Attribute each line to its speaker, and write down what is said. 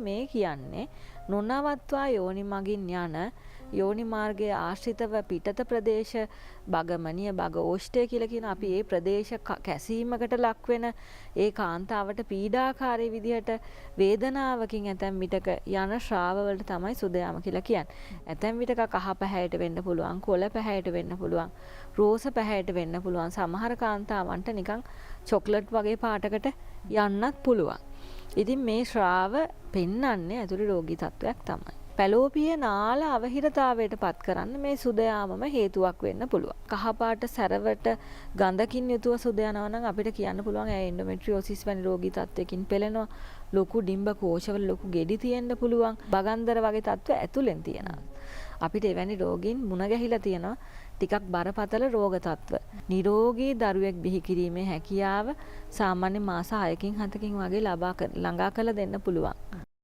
Speaker 1: මේ කියන්නේ නොනවත්වා යෝනි මගින් යන යෝනි මාර්ගයේ ආශ්‍රිතව පිටත ප්‍රදේශ බගමනිය බග ඕෂ්ඨය කියලා කියන අපි ඒ ප්‍රදේශ කැසීමකට ලක් වෙන ඒ කාන්තාවට පීඩාකාරී විදිහට වේදනාවකින් ඇතැම් විටක යන ශ්‍රාව වලට තමයි සුදයාම කියලා කියන්නේ. ඇතැම් විටක කහ පැහැයට වෙන්න පුළුවන්, කොළ පැහැයට වෙන්න පුළුවන්, රෝස පැහැයට වෙන්න පුළුවන්. සමහර කාන්තාවන්ට නිකන් චොක්ලට් වගේ පාටකට යන්නත් පුළුවන්. ඉතින් මේ ශ්‍රාව පෙන්වන්නේ ඇතුළේ රෝගී තත්වයක් තමයි. පැලෝපිය නාල අවහිරතාවයට පත් කරන්න මේ සුදයාමම හේතුවක් වෙන්න පුළුවන්. කහපාට සැරවට ගඳකින් යුතුව සුද යනවා නම් අපිට කියන්න පුළුවන් ඇය එන්ඩෝමෙට්‍රියෝසිස් වැනි රෝගී තත්වයකින් පෙළෙනවා. ලොකු ඩිම්බ කෝෂවල ලොකු ගෙඩි තියෙන්න පුළුවන්. බගන්දර වගේ තත්ත්ව ඇතුළෙන් තියෙනවා. අපිට එවැනි රෝගීන් මුණ ගැහිලා තියෙනවා ටිකක් බරපතල රෝග තත්ත්ව. නිරෝගී දරුවෙක් බිහි කිරීමේ හැකියාව සාමාන්‍ය මාස 6කින් 7කින් වගේ ළඟා කරලා දෙන්න පුළුවන්.